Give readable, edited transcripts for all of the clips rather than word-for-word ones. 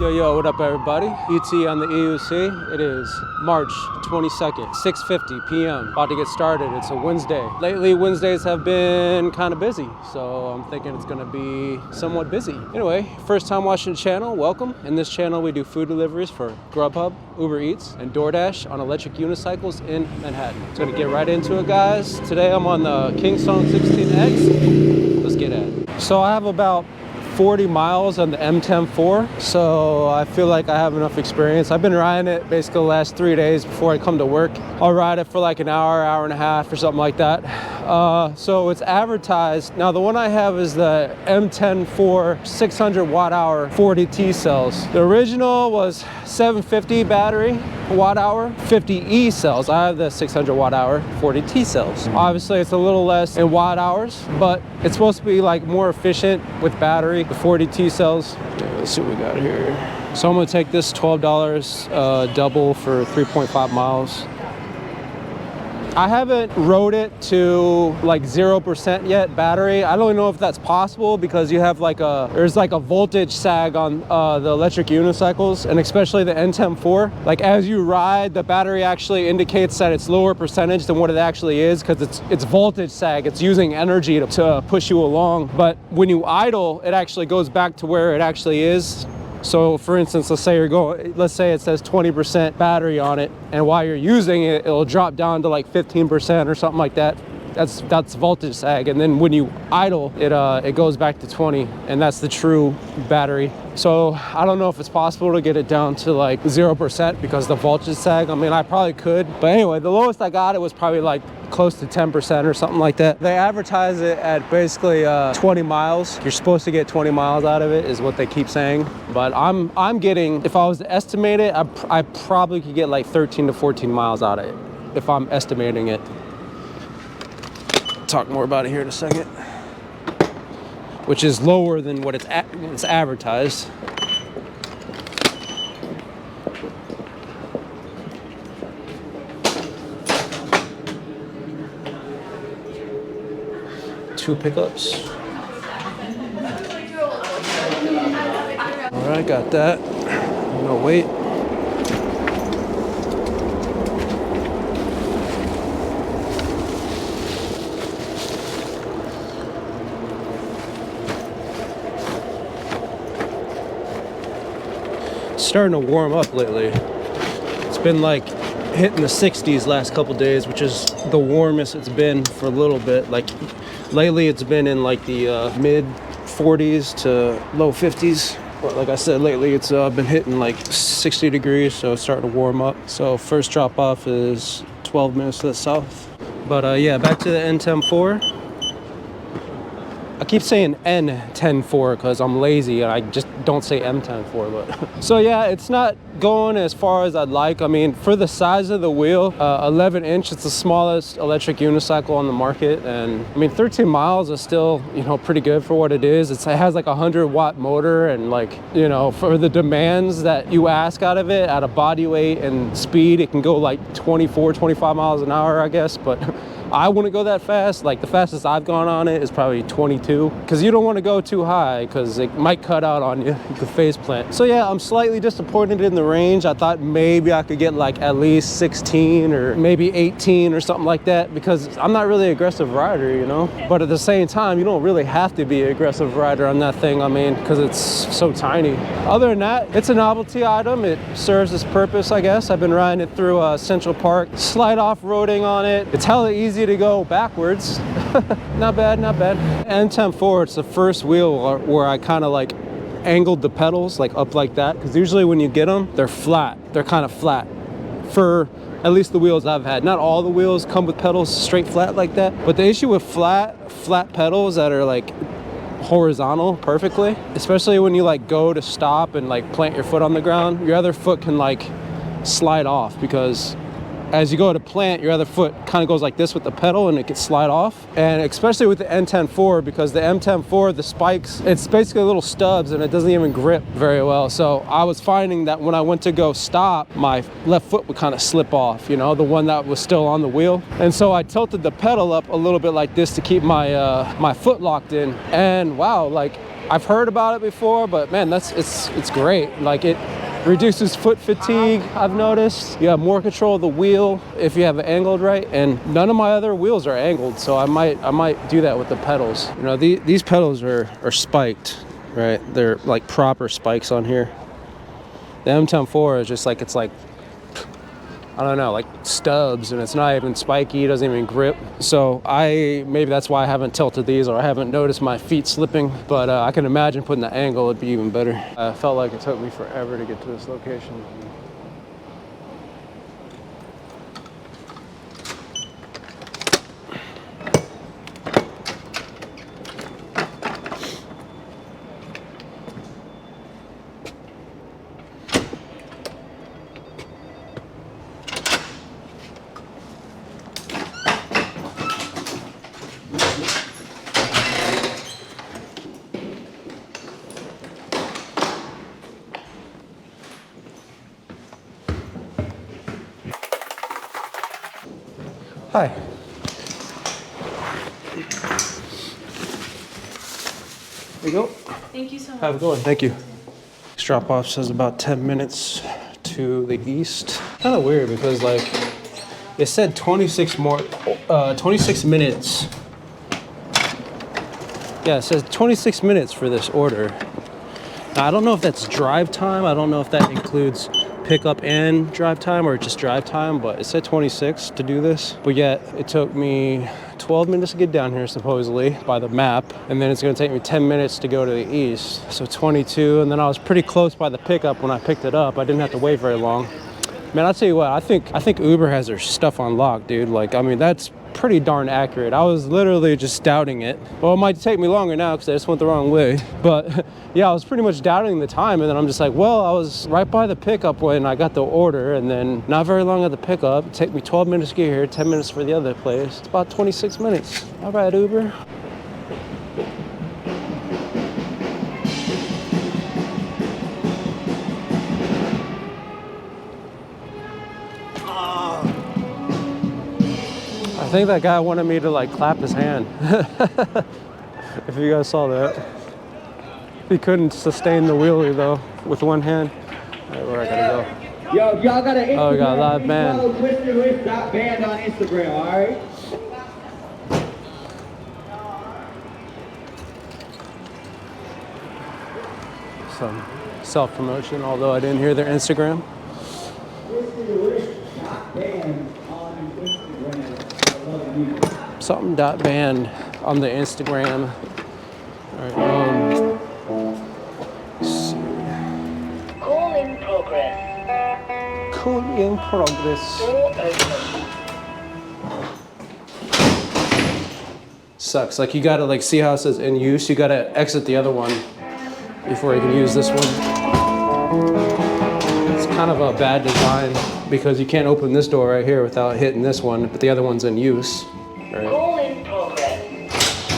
Yo, what up everybody? ET on the EUC. It is March 22nd, 6:50 p.m. About to get started. It's a Wednesday. Lately, Wednesdays have been kind of busy, so I'm thinking it's gonna be somewhat busy. Anyway, first time watching the channel, welcome. In this channel, we do food deliveries for Grubhub, Uber Eats, and DoorDash on electric unicycles in Manhattan. So gonna get right into it, guys. Today I'm on the Kingston 16X. Let's get at it. So I have about 40 miles on the M10-4, so I feel like I have enough experience. I've been riding it basically the last 3 days before I come to work. I'll ride it for like an hour, hour and a half or something like that. So it's advertised. Now the one I have is the M10-4 600 watt hour 40 T cells. The original was 750 battery watt hour 50 E cells. I have the 600 watt hour 40 T cells. Obviously it's a little less in watt hours, but it's supposed to be like more efficient with battery, the 40 T cells. Yeah, let's see what we got here. So I'm gonna take this $12 double for 3.5 miles. I haven't rode it to like 0% yet battery. I don't know if that's possible because you have like there's like a voltage sag on the electric unicycles, and especially the M10-4. Like as you ride, the battery actually indicates that it's lower percentage than what it actually is because it's voltage sag. It's using energy to push you along. But when you idle, it actually goes back to where it actually is. So for instance, let's say it says 20% battery on it, and while you're using it, it'll drop down to like 15% or something like that. That's voltage sag, and then when you idle, it goes back to 20, and that's the true battery. So I don't know if it's possible to get it down to like 0% because the voltage sag. I mean, I probably could, but anyway, the lowest I got it was probably like close to 10% or something like that. They advertise it at basically 20 miles. You're supposed to get 20 miles out of it is what they keep saying. But I'm getting, if I was to estimate it, I probably could get like 13 to 14 miles out of it if I'm estimating it. Talk more about it here in a second, which is lower than what it's advertised. Two pickups. All right, got that. No wait. Starting to warm up lately. It's been like hitting the 60s last couple days, which is the warmest it's been for a little bit. Like lately it's been in like the mid 40s to low 50s, but like I said, lately it's been hitting like 60 degrees, so it's starting to warm up. So first drop off is 12 minutes to the south. But yeah, back to the M10-4. I keep saying N10-4 because I'm lazy and I just don't say M10-4, but so yeah, it's not going as far as I'd like. I mean, for the size of the wheel, 11 inch, it's the smallest electric unicycle on the market, and I mean 13 miles is still, you know, pretty good for what it is. It has like a 100-watt motor, and like, you know, for the demands that you ask out of it, out of body weight and speed, it can go like 24, 25 miles an hour, I guess, but I wouldn't go that fast. Like the fastest I've gone on it is probably 22, because you don't want to go too high because it might cut out on you, the face plant. So yeah, I'm slightly disappointed in the range. I thought maybe I could get like at least 16 or maybe 18 or something like that, because I'm not really an aggressive rider, you know. But at the same time, you don't really have to be an aggressive rider on that thing, I mean, because it's so tiny. Other than that, it's a novelty item. It serves its purpose, I guess. I've been riding it through Central Park, slight off-roading on it. It's hella easy to go backwards. Not bad, not bad. M10-4, it's the first wheel where I kind of like angled the pedals like up like that, because usually when you get them, they're flat. They're kind of flat for at least the wheels I've had. Not all the wheels come with pedals straight flat like that, but the issue with flat pedals that are like horizontal perfectly, especially when you like go to stop and like plant your foot on the ground, your other foot can like slide off, because as you go to plant, your other foot kind of goes like this with the pedal and it can slide off. And especially with the M10-4, because the M10-4, the spikes, it's basically little stubs and it doesn't even grip very well. So I was finding that when I went to go stop, my left foot would kind of slip off, you know, the one that was still on the wheel. And so I tilted the pedal up a little bit like this to keep my my foot locked in. And wow, like I've heard about it before, but man, it's great. Like it reduces foot fatigue, I've noticed. You have more control of the wheel if you have it angled right, and none of my other wheels are angled, so I might do that with the pedals. You know, these pedals are spiked, right? They're like proper spikes on here. The M10-4 is just like, it's like, I don't know, like stubs, and it's not even spiky, it doesn't even grip. So maybe that's why I haven't tilted these, or I haven't noticed my feet slipping, but I can imagine putting the angle would be even better. I felt like it took me forever to get to this location. Hi. There you go. Thank you so much. Have a good one. Thank you. This drop-off says about 10 minutes to the east. Kind of weird because like it said 26 minutes. Yeah, it says 26 minutes for this order. Now, I don't know if that's drive time. I don't know if that includes pickup and drive time or just drive time, but it said 26 to do this. But yet it took me 12 minutes to get down here supposedly by the map, and then it's going to take me 10 minutes to go to the east, so 22. And then I was pretty close by the pickup when I picked it up. I didn't have to wait very long. Man, I'll tell you what, I think Uber has their stuff on lock, dude. Like, I mean, that's pretty darn accurate. I was literally just doubting it. Well, it might take me longer now because I just went the wrong way. But yeah, I was pretty much doubting the time, and then I'm just like, well, I was right by the pickup when I got the order, and then not very long at the pickup. It took me 12 minutes to get here, 10 minutes for the other place. It's about 26 minutes. All right, Uber. I think that guy wanted me to like clap his hand. If you guys saw that. He couldn't sustain the wheelie though with one hand. All right, where I gotta go? Yo, if y'all got an Instagram, oh, we got a live band. Follow WHIZZ.band on Instagram, alright? Some self-promotion, although I didn't hear their Instagram. WHIZZ.band on Instagram. Something.band on the Instagram. All right, let's see. Call in progress. Call in progress. Door open. Sucks. Like you gotta like see how it says in use. You gotta exit the other one before you can use this one. It's kind of a bad design because you can't open this door right here without hitting this one, but the other one's in use. Right? Call in progress.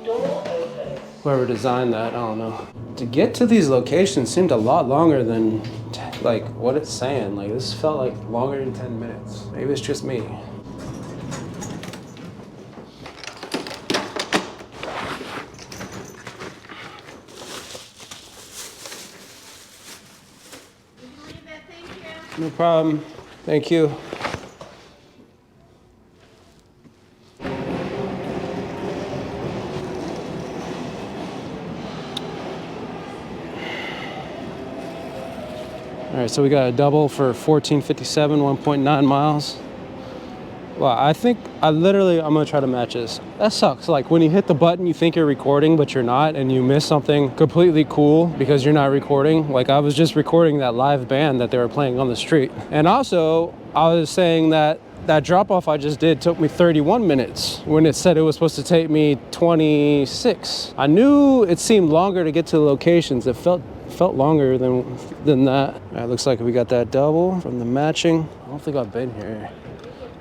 Door open. Whoever designed that, I don't know. To get to these locations seemed a lot longer than like what it's saying. Like this felt like longer than 10 minutes. Maybe it's just me. No problem. Thank you. All right, so we got a double for $14.57, 1.9 miles. Well, I'm gonna try to match this. That sucks. Like when you hit the button, you think you're recording, but you're not, and you miss something completely cool because you're not recording. Like I was just recording that live band that they were playing on the street. And also, I was saying that drop-off I just did took me 31 minutes when it said it was supposed to take me 26. I knew it seemed longer to get to the locations. It felt longer than that. All right, looks like we got that double from the matching. I don't think I've been here.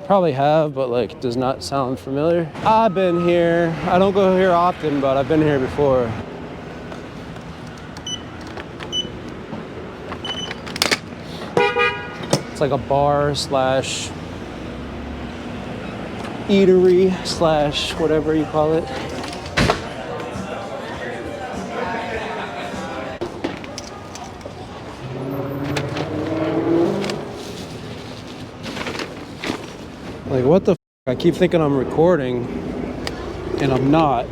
Probably have, but like does not sound familiar. I've been here. I don't go here often, but I've been here before. It's like a bar slash eatery slash whatever you call it. Like, what the f? I keep thinking I'm recording, and I'm not.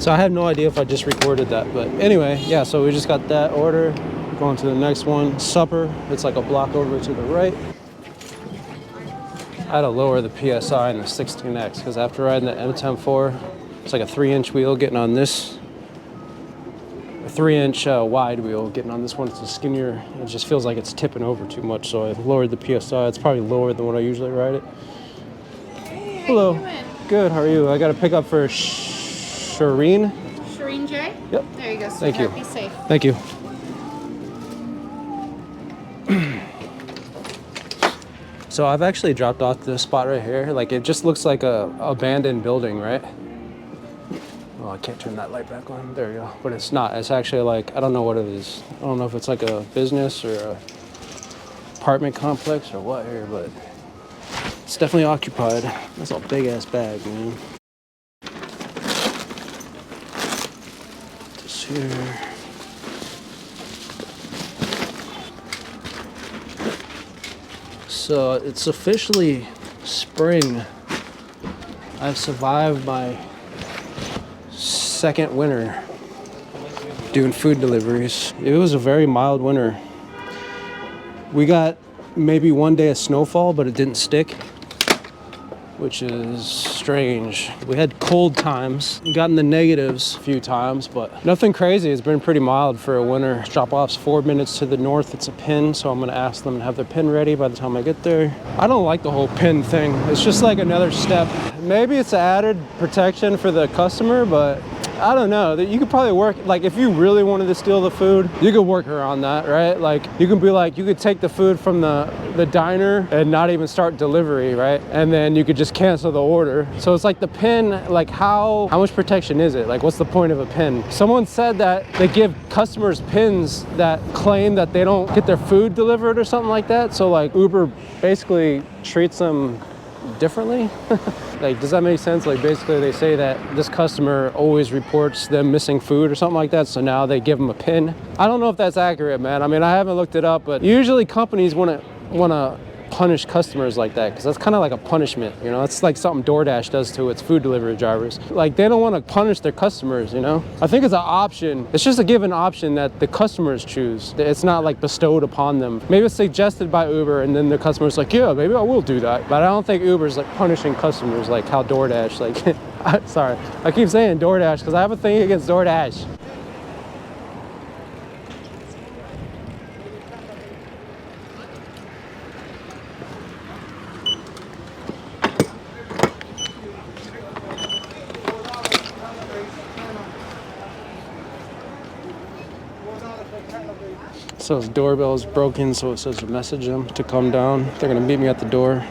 So I have no idea if I just recorded that. But anyway, yeah, so we just got that order. Going to the next one, supper. It's like a block over to the right. I had to lower the PSI in the 16X because after riding the M104, it's like a 3-inch wheel getting on this. A 3-inch wide wheel getting on this one. It's a skinnier. It just feels like it's tipping over too much. So I lowered the PSI. It's probably lower than what I usually ride it. Hey, how Hello. you doing? Good. How are you? I got to pick up for Shireen. Shireen J? Yep. There you go. Thank you. Be safe. Thank you. So I've actually dropped off this spot right here. Like, it just looks like a abandoned building, right? Oh, I can't turn that light back on. There you go. But it's not. It's actually like, I don't know what it is. I don't know if it's like a business or a apartment complex or what here, but it's definitely occupied. That's a big ass bag, man. This here. So it's officially spring. I've survived my second winter doing food deliveries. It was a very mild winter. We got maybe one day of snowfall, but it didn't stick, which is strange. We had cold times, got in the negatives a few times, but nothing crazy. It's been pretty mild for a winter. Drop-off's 4 minutes to the north. It's a pin, so I'm gonna ask them to have their pin ready by the time I get there. I don't like the whole pin thing. It's just like another step. Maybe it's added protection for the customer, but I don't know. You could probably work, like if you really wanted to steal the food, you could work around that, right? Like you can be like, you could take the food from the diner and not even start delivery, right? And then you could just cancel the order. So it's like the pin, like how much protection is it? Like what's the point of a pin? Someone said that they give customers pins that claim that they don't get their food delivered or something like that. So like Uber basically treats them differently. Like, does that make sense? Like basically they say that this customer always reports them missing food or something like that, so now they give them a pin. I don't know if that's accurate, man. I mean, I haven't looked it up, but usually companies want to punish customers like that because that's kind of like a punishment, you know? It's like something DoorDash does to its food delivery drivers. Like they don't want to punish their customers, you know? I think it's an option. It's just a given option that the customers choose. It's not like bestowed upon them. Maybe it's suggested by Uber and then the customer's like, yeah, maybe I will do that. But I don't think Uber's like punishing customers like how DoorDash, like, sorry, I keep saying DoorDash because I have a thing against DoorDash. So his doorbell is broken, so it says to message them to come down. They're gonna meet me at the door.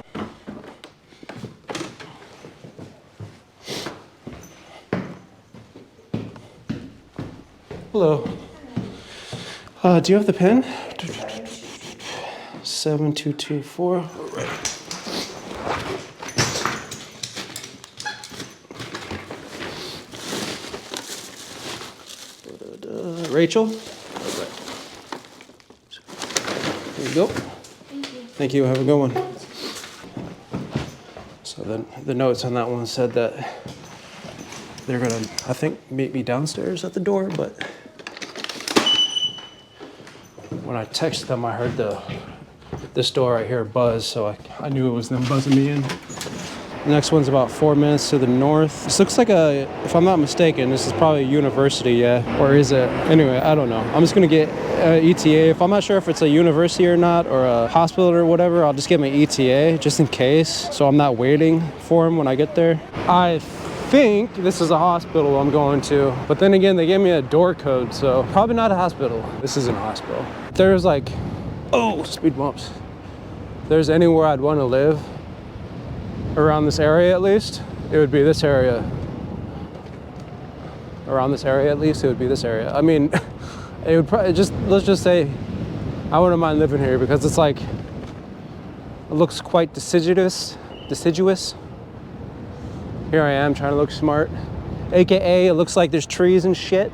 Hello. Do you have the pen? 7224. All right. Rachel? There you go. Thank you. Thank you. Have a good one. So the notes on that one said that they're gonna, I think, meet me downstairs at the door, but when I texted them, I heard this door right here buzz, so I knew it was them buzzing me in. The next one's about 4 minutes to the north. This looks like if I'm not mistaken, this is probably a university, yeah. Or is it? Anyway, I don't know. I'm just gonna get ETA. If I'm not sure if it's a university or not, or a hospital or whatever, I'll just get my ETA just in case, so I'm not waiting for him when I get there. I think this is a hospital I'm going to, but then again, they gave me a door code, so probably not a hospital. This isn't a hospital. If there's like, oh, speed bumps. If there's anywhere I'd want to live, around this area at least, it would be this area. Around this area at least, it would be this area. I mean, it would probably just, let's just say, I wouldn't mind living here because it's like, it looks quite deciduous. Here I am trying to look smart. AKA, it looks like there's trees and shit.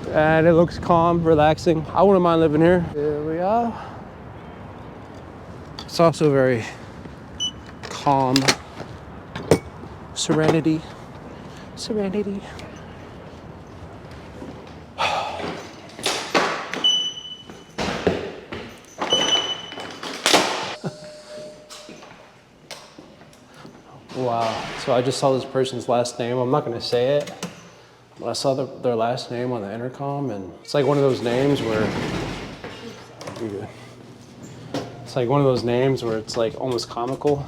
And it looks calm, relaxing. I wouldn't mind living here. Here we are. It's also very calm, serenity, serenity. Wow, so I just saw this person's last name. I'm not gonna say it, but I saw their last name on the intercom, and it's like one of those names where, you're good. It's like one of those names where it's like almost comical.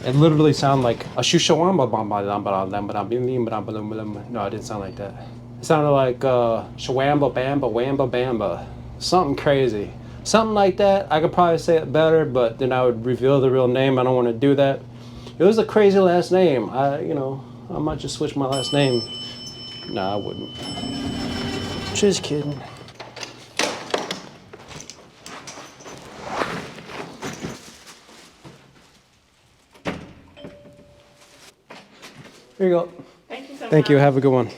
It literally sounded like a shushawamba bamba. No, it didn't sound like that. It sounded like shawamba bamba wamba bamba. Something crazy. Something like that. I could probably say it better, but then I would reveal the real name. I don't want to do that. It was a crazy last name. I might just switch my last name. Nah, I wouldn't. Just kidding. Here you go. Thank you so much. Thank you. Have a good one.